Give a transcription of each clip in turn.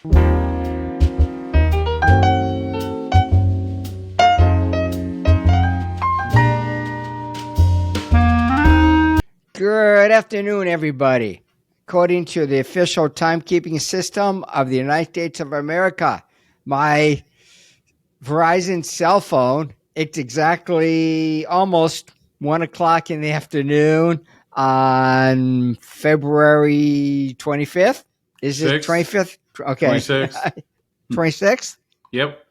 Good afternoon, everybody. According to the official timekeeping system of the United States of America, my Verizon cell phone, it's exactly almost 1 o'clock in the afternoon on February 25th. Is it 25th? Okay. 26th. 26th? Yep.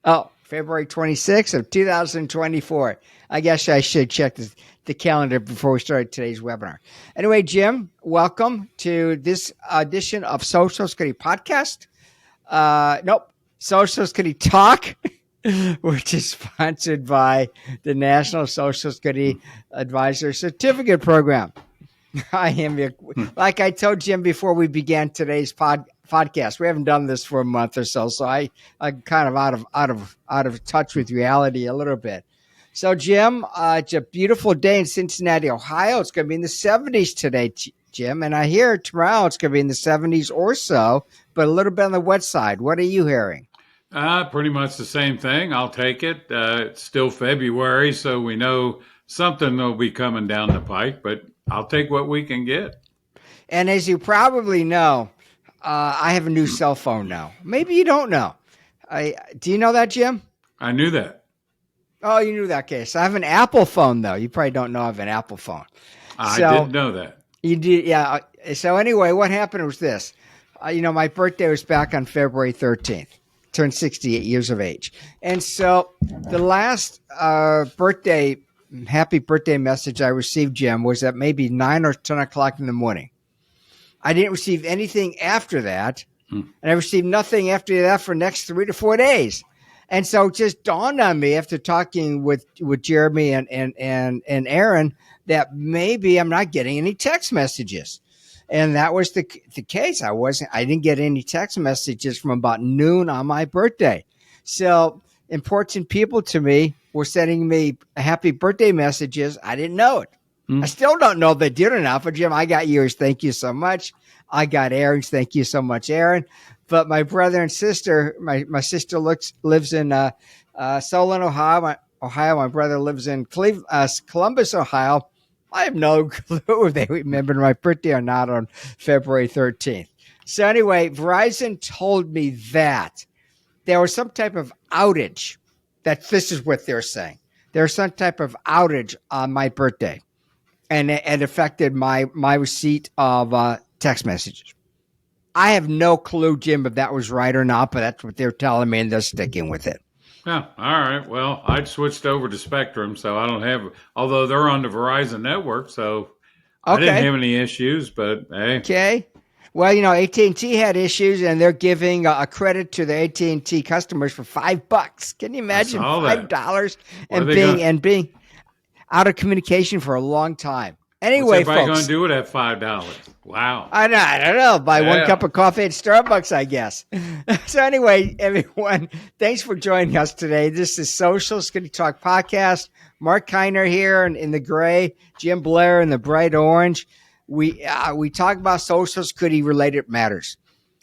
Oh, February 26th of 2024. I guess I should check the calendar before we start today's webinar. Anyway, Jim, welcome to this edition of Social Security Podcast. Social Security Talk, which is sponsored by the National Social Security Advisor Certificate Program. I am, like I told Jim before we began today's podcast. We haven't done this for a month or so, so I'm kind of out of touch with reality a little bit. So, Jim, it's a beautiful day in Cincinnati, Ohio. It's going to be in the 70s today, Jim, and I hear tomorrow it's going to be in the 70s or so, but a little bit on the wet side. What are you hearing? Pretty much the same thing. I'll take it. It's still February, so we know something will be coming down the pike, but I'll take what we can get. And as you probably know, I have a new cell phone now. Maybe you don't know. Do you know that, Jim? I knew that. Oh, you knew that case. I have an Apple phone, though. You probably don't know I have an Apple phone. I didn't know that. You did, yeah. So anyway, what happened was this. My birthday was back on February 13th. Turned 68 years of age. And so the last happy birthday message I received, Jim, was at maybe 9 or 10 o'clock in the morning. I didn't receive anything after that, and I received nothing after that for the next 3 to 4 days. And so it just dawned on me after talking with Jeremy and Aaron that maybe I'm not getting any text messages. And that was the case. I didn't get any text messages from about noon on my birthday. So important people to me were sending me happy birthday messages. I didn't know it. I still don't know if they did or not. But Jim, I got yours. Thank you so much. I got Aaron's. Thank you so much, Aaron. But my brother and sister, my sister lives in Solon, Ohio. My brother lives in Columbus, Ohio. I have no clue if they remembered my birthday or not on February 13th. So anyway, Verizon told me that there was some type of outage. This is what they're saying. There's some type of outage on my birthday, and it affected my receipt of text messages. I have no clue, Jim, if that was right or not, but that's what they're telling me, and they're sticking with it. Yeah, all right. Well, I switched over to Spectrum, so I don't have, although they're on the Verizon network, so I didn't have any issues, but hey. Okay. Well, AT&T had issues, and they're giving a credit to the AT&T customers for $5. Can you imagine $5 and being out of communication for a long time? Anyway, what's everybody folks, going to do with that $5? Wow. I don't know. Buy one cup of coffee at Starbucks, I guess. So anyway, everyone, thanks for joining us today. This is Social Security Talk Podcast. Marc Kiner here in the gray, Jim Blair in the bright orange. We talk about Social Security related matters.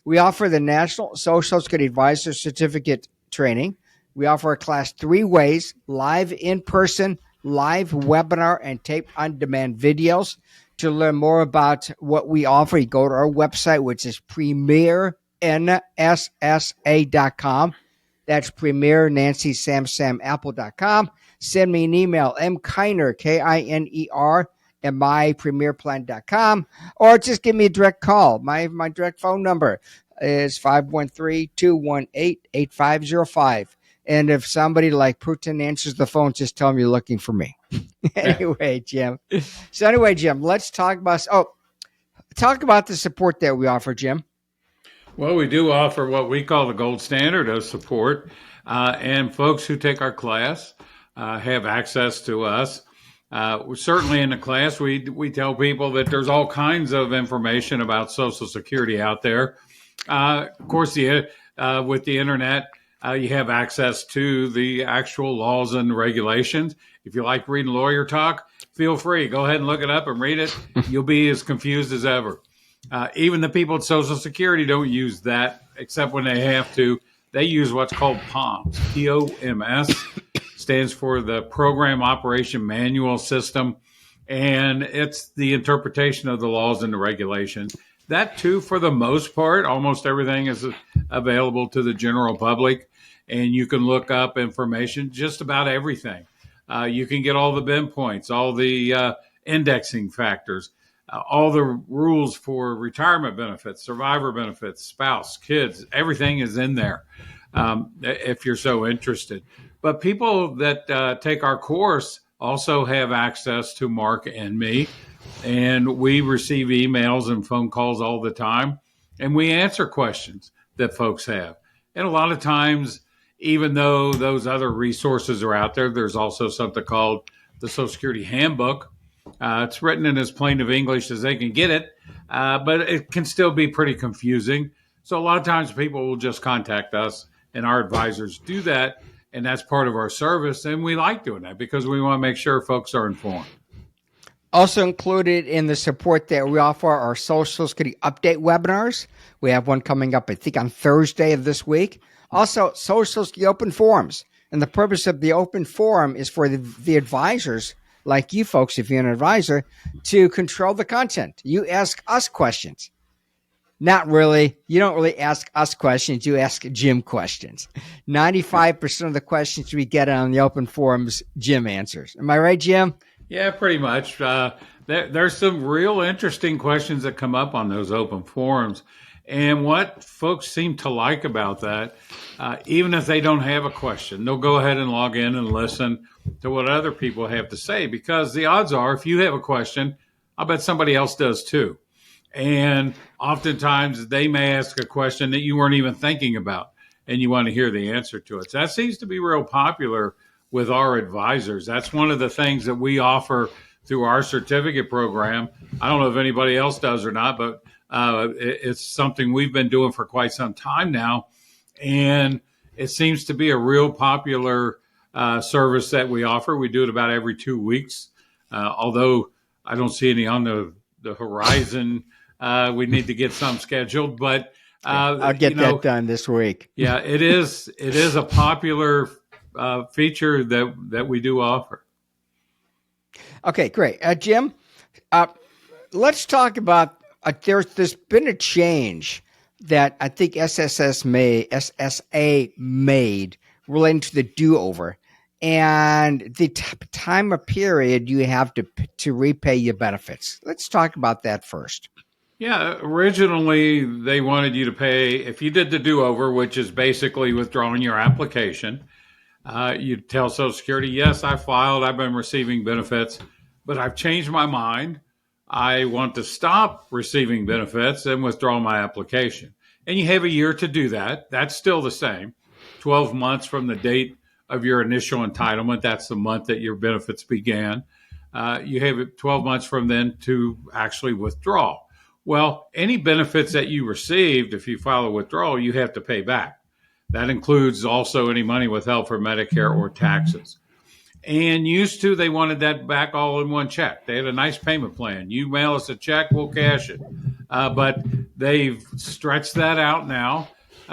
We offer the National Social Security Advisor Certificate training. We offer a class 3 ways: live in person, live webinar, and tape on demand videos. To learn more about what we offer, you go to our website, which is premiernssa.com. That's Premier Nancy Sam Apple.com. Send me an email, mkiner, Kiner, at mypremierplan.com, or just give me a direct call. My direct phone number is 513-218-8505. And if somebody like Putin answers the phone, just tell them you're looking for me. Anyway, Jim. So anyway, Jim, let's talk about the support that we offer, Jim. Well, we do offer what we call the gold standard of support. And folks who take our class have access to us. Certainly in the class, we tell people that there's all kinds of information about Social Security out there. Of course, with the internet, you have access to the actual laws and regulations. If you like reading lawyer talk, feel free. Go ahead and look it up and read it. You'll be as confused as ever. Even the people at Social Security don't use that except when they have to. They use what's called POMS. POMS stands for the Program Operation Manual System, and it's the interpretation of the laws and the regulations. That too, for the most part, almost everything is available to the general public, and you can look up information just about everything. You can get all the BIM points, all the indexing factors, all the rules for retirement benefits, survivor benefits, spouse, kids, everything is in there if you're so interested. But people that take our course also have access to Marc and me, and we receive emails and phone calls all the time, and we answer questions that folks have. And a lot of times, even though those other resources are out there, there's also something called the Social Security Handbook. It's written in as plain of English as they can get it, but it can still be pretty confusing. So a lot of times people will just contact us, and our advisors do that, and that's part of our service. And we like doing that because we want to make sure folks are informed. Also included in the support that we offer are Social Security update webinars. We have one coming up, I think, on Thursday of this week. Also, Social Security open forums. And the purpose of the open forum is for the advisors, like you folks, if you're an advisor, to control the content. You ask us questions. Not really. You don't really ask us questions. You ask Jim questions. 95% of the questions we get on the open forums, Jim answers. Am I right, Jim? Yeah, pretty much. There's some real interesting questions that come up on those open forums. And what folks seem to like about that, even if they don't have a question, they'll go ahead and log in and listen to what other people have to say, because the odds are if you have a question, I bet somebody else does too. And oftentimes they may ask a question that you weren't even thinking about, and you want to hear the answer to it. So that seems to be real popular with our advisors. That's one of the things that we offer through our certificate program. I don't know if anybody else does or not, but it's something we've been doing for quite some time now. And it seems to be a real popular service that we offer. We do it about every 2 weeks, although I don't see any on the horizon. We need to get some scheduled, but I'll get that done this week. Yeah, it is a popular feature that we do offer. Okay, great. Jim, let's talk about there's been a change that I think SSA made relating to the do-over and the time of period you have to repay your benefits. Let's talk about that first. Yeah, originally they wanted you to pay, if you did the do-over, which is basically withdrawing your application, you tell Social Security, yes, I filed, I've been receiving benefits, but I've changed my mind. I want to stop receiving benefits and withdraw my application. And you have a year to do that. That's still the same. 12 months from the date of your initial entitlement. That's the month that your benefits began. You have 12 months from then to actually withdraw. Well, any benefits that you received, if you file a withdrawal, you have to pay back. That includes also any money withheld for Medicare or taxes. And used to, they wanted that back all in one check. They had a nice payment plan. You mail us a check, we'll cash it. But they've stretched that out now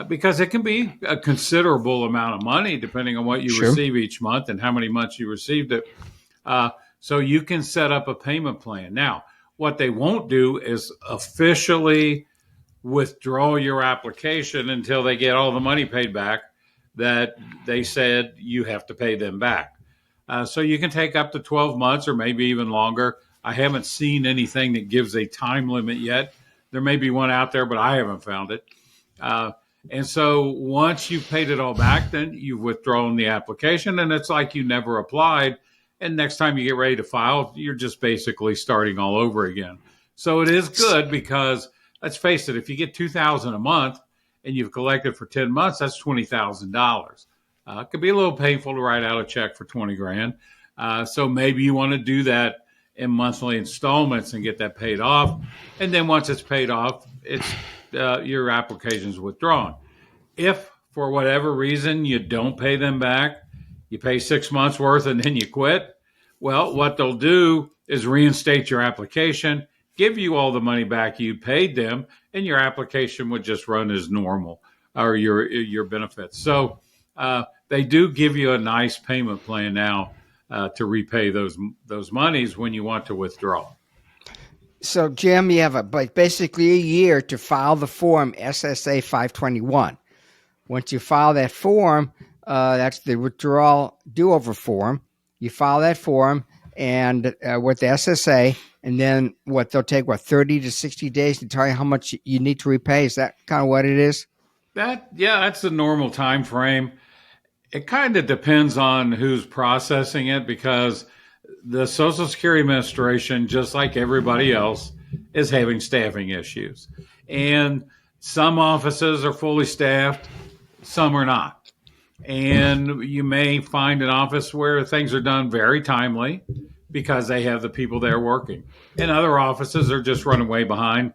because it can be a considerable amount of money depending on what you receive each month and how many months you received it. So you can set up a payment plan. Now, what they won't do is officially withdraw your application until they get all the money paid back that they said you have to pay them back. So you can take up to 12 months or maybe even longer. I haven't seen anything that gives a time limit yet. There may be one out there, but I haven't found it. And so once you've paid it all back, then you've withdrawn the application, and it's like you never applied. And next time you get ready to file, you're just basically starting all over again. So it is good because, let's face it, if you get $2,000 a month and you've collected for 10 months, that's $20,000. It could be a little painful to write out a check for $20,000. So maybe you want to do that in monthly installments and get that paid off. And then once it's paid off, it's your application is withdrawn. If for whatever reason you don't pay them back, you pay 6 months worth and then you quit, well, what they'll do is reinstate your application, give you all the money back you paid them, and your application would just run as normal, or your benefits. So they do give you a nice payment plan now to repay those monies when you want to withdraw. So, Jim, you have basically a year to file the form SSA 521. Once you file that form, that's the withdrawal do-over form. You file that form and with the SSA, and then they'll take 30 to 60 days to tell you how much you need to repay. Is that kind of what it is? That's the normal time frame. It kind of depends on who's processing it, because the Social Security Administration, just like everybody else, is having staffing issues. And some offices are fully staffed, some are not. And you may find an office where things are done very timely because they have the people there working. And other offices are just running way behind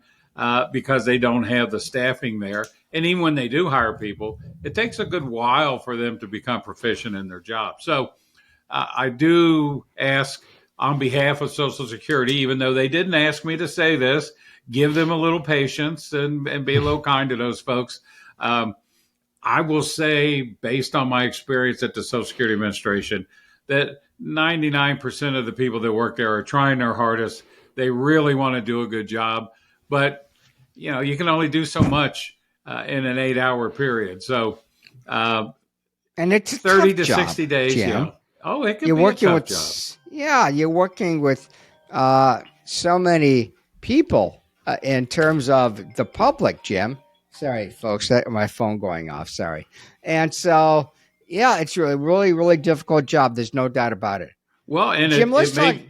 because they don't have the staffing there. And even when they do hire people, it takes a good while for them to become proficient in their job. So I do ask on behalf of Social Security, even though they didn't ask me to say this, give them a little patience and be a little kind to those folks. I will say, based on my experience at the Social Security Administration, that 99% of the people that work there are trying their hardest. They really want to do a good job, but you can only do so much in an 8-hour period. So, and it's a 30 tough to job, 60 days. Jim. Yeah. Oh, it can be a tough job. Yeah, you're working with so many people in terms of the public, Jim. Sorry, folks, my phone going off. Sorry. And so, yeah, it's really, really, really difficult job. There's no doubt about it. Well, and Jim,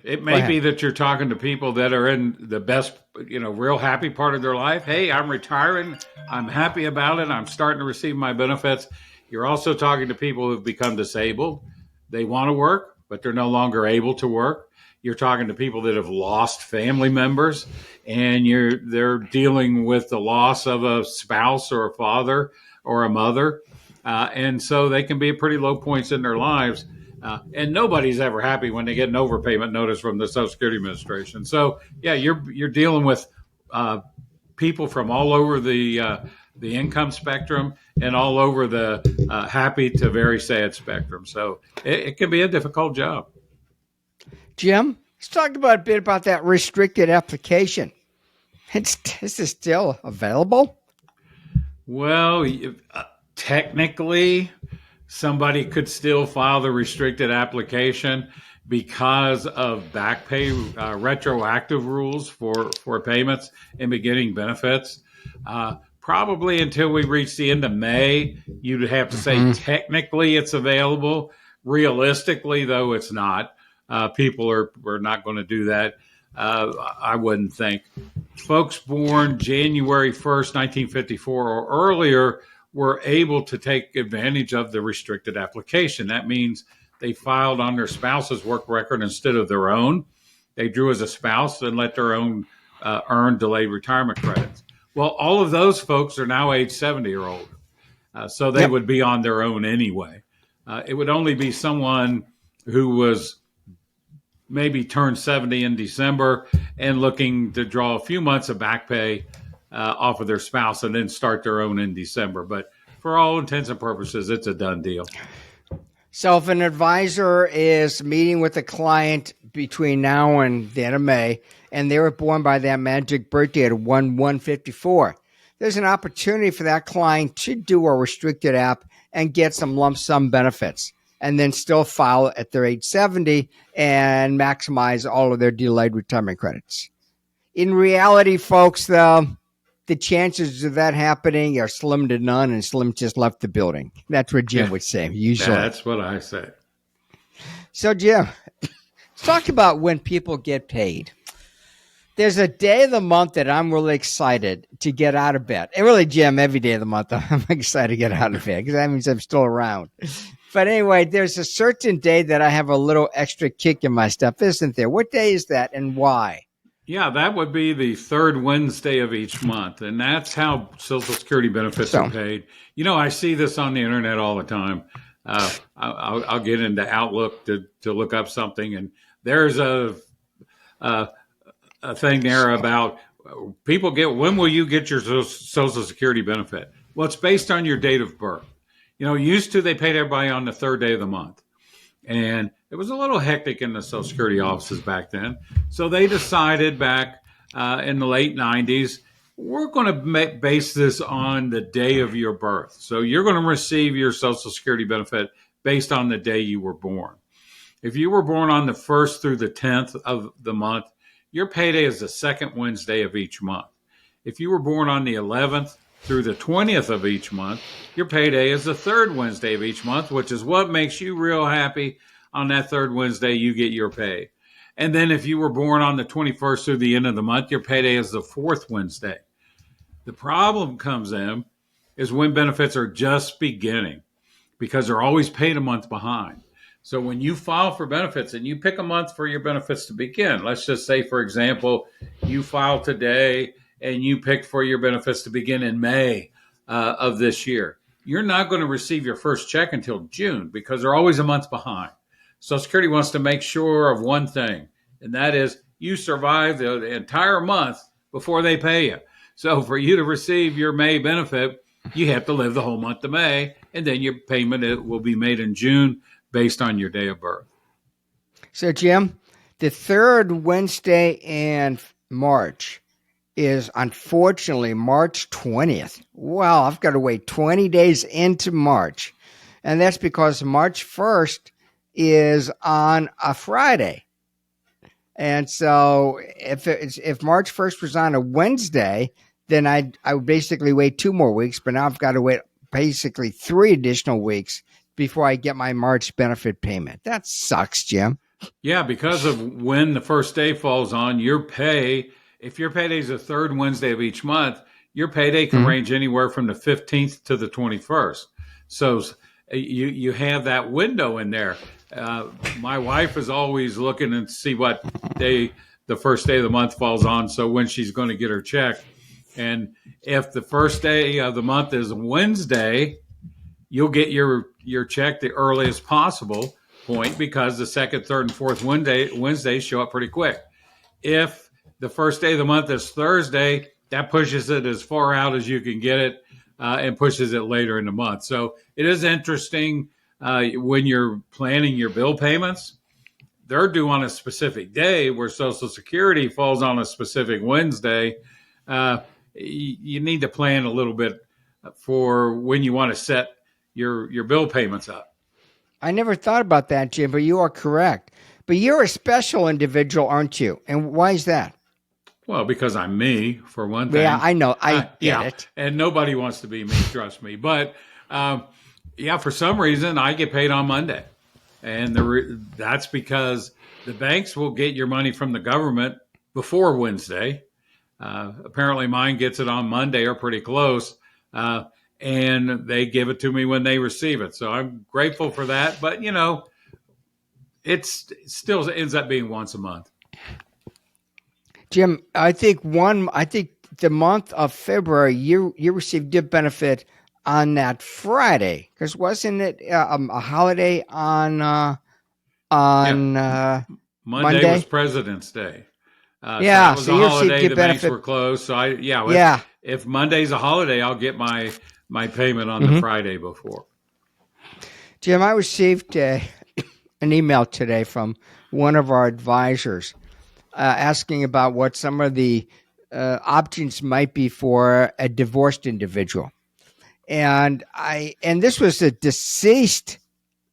it may be that you're talking to people that are in the best, real happy part of their life. Hey, I'm retiring. I'm happy about it. I'm starting to receive my benefits. You're also talking to people who've become disabled. They want to work, but they're no longer able to work. You're talking to people that have lost family members, and they're dealing with the loss of a spouse or a father or a mother. And so they can be at pretty low points in their lives. And nobody's ever happy when they get an overpayment notice from the Social Security Administration. So, yeah, you're dealing with people from all over the income spectrum and all over the happy to very sad spectrum. So it can be a difficult job. Jim, let's talk a bit about that restricted application. Is it still available? Well, technically, somebody could still file the restricted application because of back pay retroactive rules for payments and beginning benefits. Probably until we reach the end of May, you'd have to say technically it's available. Realistically, though, it's not. People are not going to do that. I wouldn't think. Folks born January 1st, 1954 or earlier were able to take advantage of the restricted application. That means they filed on their spouse's work record instead of their own. They drew as a spouse and let their own earn delayed retirement credits. Well, all of those folks are now age 70 or older. So they would be on their own anyway. It would only be someone who was maybe turned 70 in December and looking to draw a few months of back pay off of their spouse and then start their own in December. But for all intents and purposes, it's a done deal. So if an advisor is meeting with a client between now and the end of May, and they were born by that magic birthday at 1/1/54, there's an opportunity for that client to do a restricted app and get some lump sum benefits, and then still file at their age 70 and maximize all of their delayed retirement credits. In reality, folks, though, the chances of that happening are slim to none, and Slim just left the building. That's what Jim would say, usually. That's what I say. So, Jim, let's talk about when people get paid. There's a day of the month that I'm really excited to get out of bed. And really, Jim, every day of the month, I'm excited to get out of bed because that means I'm still around. But anyway, there's a certain day that I have a little extra kick in my step, isn't there? What day is that and why? Yeah, that would be the third Wednesday of each month, and that's how Social Security benefits are paid. I see this on the internet all the time. I'll get into Outlook to look up something, and there's a a thing there about people get, when will you get your Social Security benefit? Well, it's based on your date of birth. Used to, they paid everybody on the third day of the month. And it was a little hectic in the Social Security offices back then. So they decided back in the late 90s, we're going to base this on the day of your birth. So you're going to receive your Social Security benefit based on the day you were born. If you were born on the 1st through the 10th of the month, your payday is the second Wednesday of each month. If you were born on the 11th through the 20th of each month, your payday is the third Wednesday of each month, which is what makes you real happy. On that third Wednesday, you get your pay. And then if you were born on the 21st through the end of the month, your payday is the fourth Wednesday. The problem comes in is when benefits are just beginning, because they're always paid a month behind. So when you file for benefits and you pick a month for your benefits to begin, let's just say, for example, you file today and you pick for your benefits to begin in May of this year, you're not going to receive your first check until June because they're always a month behind. Social Security wants to make sure of one thing, and that is you survive the entire month before they pay you. So for you to receive your May benefit, you have to live the whole month of May, and then your payment will be made in June based on your day of birth. So, Jim, the third Wednesday in March is unfortunately March 20th. Well, I've got to wait 20 days into March. And that's because March 1st is on a Friday. And so if March 1st was on a Wednesday, then I would basically wait 2 more weeks. But now I've got to wait basically 3 additional weeks before I get my March benefit payment. That sucks, Jim. Yeah, because of when the first day falls on, your pay, if your payday is the third Wednesday of each month, your payday can range anywhere from the 15th to the 21st. So you have that window in there. My wife is always looking and see what day the first day of the month falls on, so when she's going to get her check. And if the first day of the month is Wednesday, you'll get your check the earliest possible point, because the second, third, and fourth Wednesdays show up pretty quick. If the first day of the month is Thursday, that pushes it as far out as you can get it and pushes it later in the month. So it is interesting when you're planning your bill payments. They're due on a specific day, where Social Security falls on a specific Wednesday. You need to plan a little bit for when you want to set your bill payments up. I never thought about that, Jim, but you are correct. But you're a special individual, aren't you? And why is that? Well, because I'm me, for one thing. Yeah, I know. I get it. And nobody wants to be me, trust me. But, for some reason, I get paid on Monday. And that's because the banks will get your money from the government before Wednesday. Apparently, mine gets it on Monday or pretty close. And they give it to me when they receive it. So I'm grateful for that. But, it still ends up being once a month. Jim, I think the month of February, you received your benefit on that Friday, because wasn't it a holiday on Monday was President's Day. So it was so a you holiday. received your The benefit. banks were closed. So if Monday's a holiday, I'll get my payment on the Friday before. Jim, I received an email today from one of our advisors asking about what some of the options might be for a divorced individual. And this was a deceased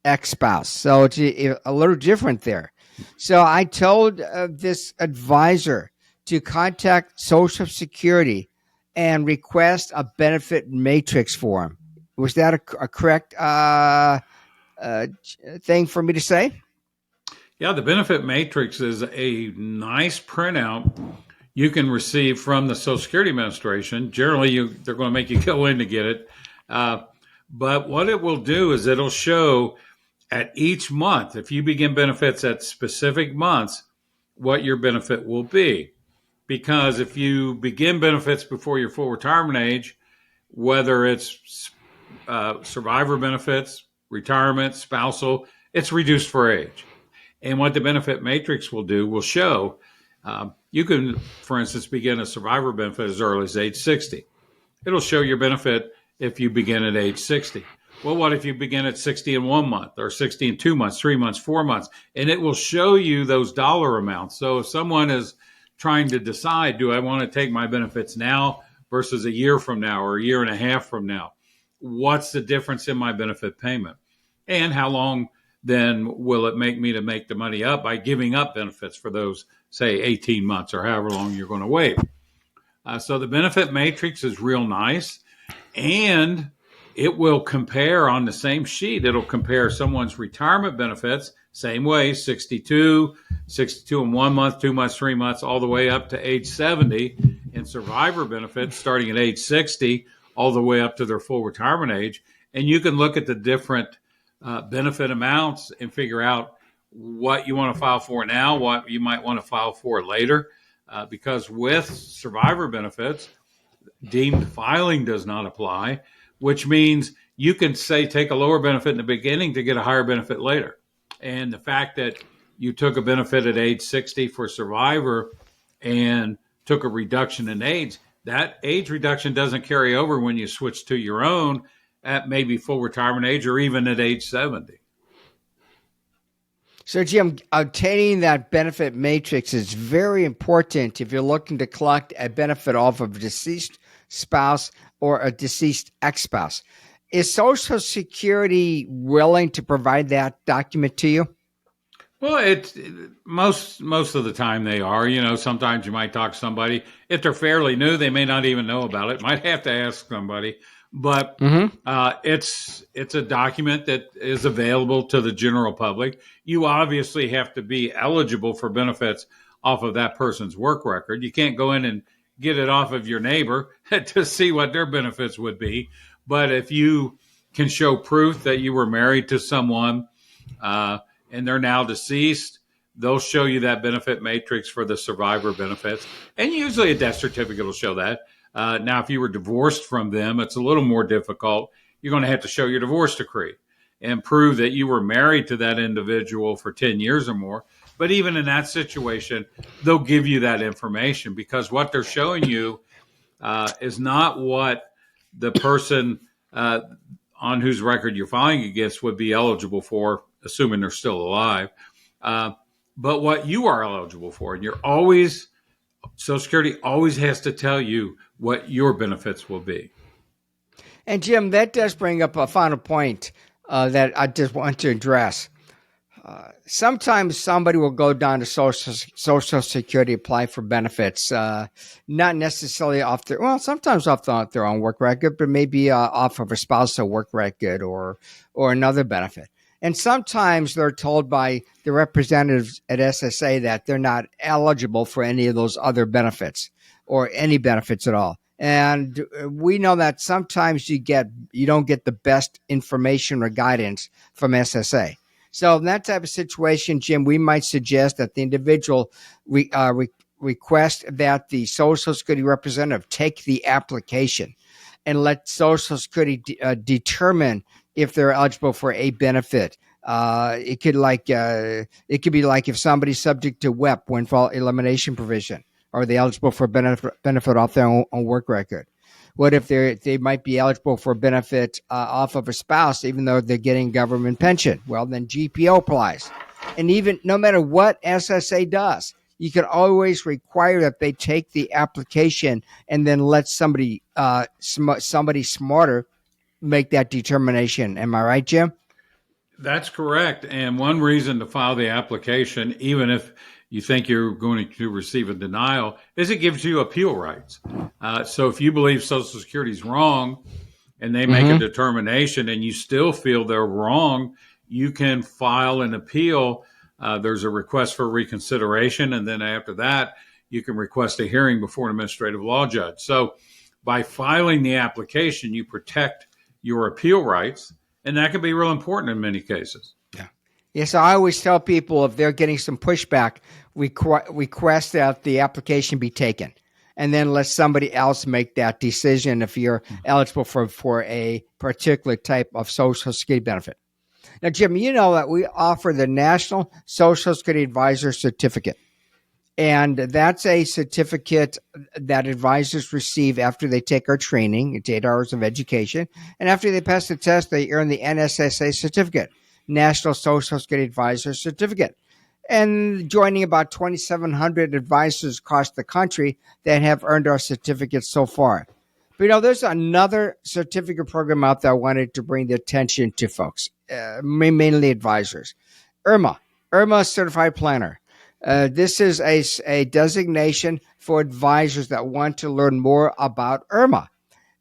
ex-spouse, so it's a little different there. So I told this advisor to contact Social Security and request a benefit matrix for him. Was that a correct thing for me to say? Yeah, the benefit matrix is a nice printout you can receive from the Social Security Administration. Generally, they're going to make you go in to get it. But what it will do is it'll show at each month, if you begin benefits at specific months, what your benefit will be. Because if you begin benefits before your full retirement age, whether it's survivor benefits, retirement, spousal, it's reduced for age. And what the benefit matrix will do will show You can, for instance, begin a survivor benefit as early as age 60. It'll show your benefit if you begin at age 60. Well, what if you begin at 60 in 1 month or 60 in 2 months, 3 months, 4 months? And it will show you those dollar amounts. So if someone is trying to decide, do I want to take my benefits now versus a year from now or a year and a half from now? What's the difference in my benefit payment? And how long then will it make me to make the money up by giving up benefits for those, say, 18 months or however long you're going to wait? So the benefit matrix is real nice, and it will compare on the same sheet. It'll compare someone's retirement benefits, same way, 62 in 1 month, 2 months, 3 months, all the way up to age 70, and survivor benefits starting at age 60, all the way up to their full retirement age. And you can look at the different benefit amounts and figure out what you want to file for now, what you might want to file for later. Because with survivor benefits, deemed filing does not apply, which means you can say take a lower benefit in the beginning to get a higher benefit later. And the fact that you took a benefit at age 60 for survivor and took a reduction in age, that age reduction doesn't carry over when you switch to your own at maybe full retirement age or even at age 70. So, Jim, obtaining that benefit matrix is very important if you're looking to collect a benefit off of a deceased spouse or a deceased ex-spouse. Is Social Security willing to provide that document to you? Well, it's most of the time they are. You know, sometimes you might talk to somebody. If they're fairly new, they may not even know about it. Might have to ask somebody. But it's a document that is available to the general public. You obviously have to be eligible for benefits off of that person's work record. You can't go in and get it off of your neighbor to see what their benefits would be. But if you can show proof that you were married to someone and they're now deceased, they'll show you that benefit matrix for the survivor benefits. And usually a death certificate will show that. Now, if you were divorced from them, it's a little more difficult. You're going to have to show your divorce decree and prove that you were married to that individual for 10 years or more. But even in that situation, they'll give you that information because what they're showing you is not what the person on whose record you're filing against would be eligible for, assuming they're still alive, but what you are eligible for. And you're always, Social Security always has to tell you what your benefits will be. And Jim, that does bring up a final point that I just want to address. Sometimes somebody will go down to Social Security, apply for benefits, not necessarily off sometimes off their own work record, but maybe off of a spousal work record or another benefit. And sometimes they're told by the representatives at SSA that they're not eligible for any of those other benefits or any benefits at all. And we know that sometimes you don't get the best information or guidance from SSA. So in that type of situation, Jim, we might suggest that the individual request that the Social Security representative take the application and let Social Security determine if they're eligible for a benefit. It could be like if somebody's subject to WEP, windfall elimination provision, are they eligible for benefit off their own work record? What if they might be eligible for benefit off of a spouse, even though they're getting government pension? Well, then GPO applies. And even no matter what SSA does, you can always require that they take the application and then let somebody smarter make that determination. Am I right, Jim? That's correct. And one reason to file the application, even if you think you're going to receive a denial, is it gives you appeal rights. So if you believe Social Security is wrong and they make a determination and you still feel they're wrong, you can file an appeal. There's a request for reconsideration. And then after that, you can request a hearing before an administrative law judge. So by filing the application, you protect your appeal rights. And that can be real important in many cases. Yes, I always tell people if they're getting some pushback, request that the application be taken, and then let somebody else make that decision if you're eligible for a particular type of Social Security benefit. Now, Jim, you know that we offer the National Social Security Advisor Certificate. And that's a certificate that advisors receive after they take our training. It's 8 hours of education. And after they pass the test, they earn the NSSA certificate, National Social Security Advisor Certificate. And joining about 2,700 advisors across the country that have earned our certificates so far. But there's another certificate program out there I wanted to bring the attention to folks, mainly advisors. IRMA Certified Planner. This is a designation for advisors that want to learn more about IRMA.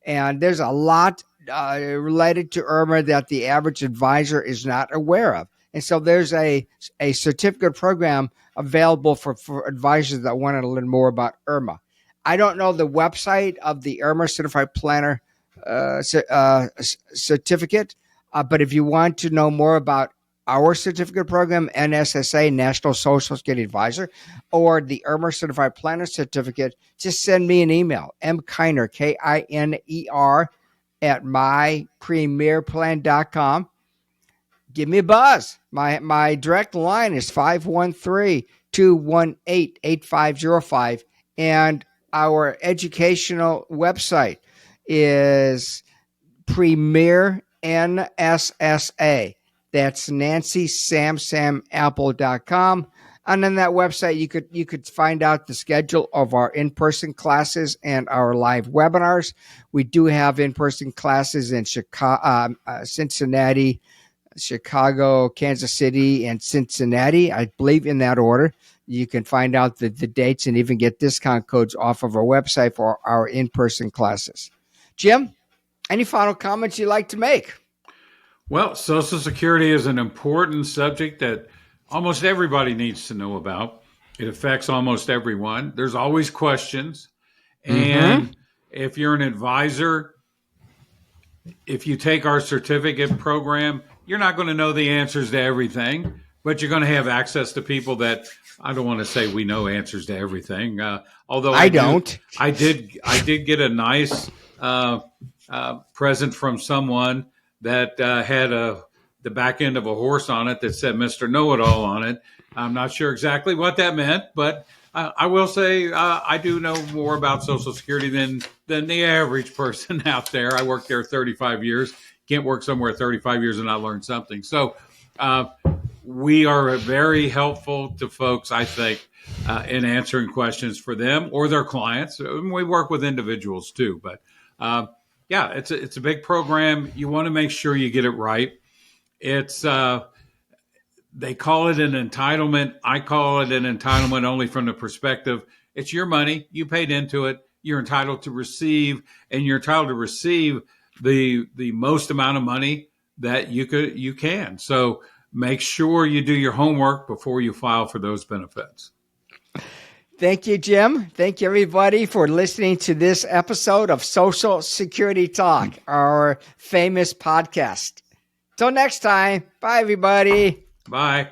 And there's a lot related to IRMA that the average advisor is not aware of. And so there's a certificate program available for advisors that want to learn more about IRMA. I don't know the website of the IRMA Certified Planner certificate, but if you want to know more about our certificate program, NSSA, National Social Security Advisor, or the IRMA Certified Planner Certificate, just send me an email, mkiner, Kiner, at mypremierplan.com. Give me a buzz. My direct line is 513-218-8505, and our educational website is Premier NSSA. That's NancySamSamApple.com. And on that website, you could find out the schedule of our in-person classes and our live webinars. We do have in-person classes in Cincinnati, Chicago, Kansas City, and Cincinnati, I believe in that order. You can find out the dates and even get discount codes off of our website for our in-person classes. Jim, any final comments you'd like to make? Well, Social Security is an important subject that almost everybody needs to know about. It affects almost everyone. There's always questions. And if you're an advisor, if you take our certificate program, you're not going to know the answers to everything, but you're going to have access to people that, I don't want to say we know answers to everything. Although I did get a nice present from someone that had the back end of a horse on it that said Mr. Know-It-All on it. I'm not sure exactly what that meant, but I will say I do know more about Social Security than the average person out there. I worked there 35 years. Can't work somewhere 35 years and not learn something. So we are very helpful to folks, I think, in answering questions for them or their clients. We work with individuals too, but yeah, it's a big program. You want to make sure you get it right. It's they call it an entitlement. I call it an entitlement only from the perspective it's your money. You paid into it. You're entitled to receive, and you're entitled to receive the most amount of money that you can. So make sure you do your homework before you file for those benefits. Thank you, Jim. Thank you, everybody, for listening to this episode of Social Security Talk, our famous podcast. Till next time. Bye, everybody. Bye.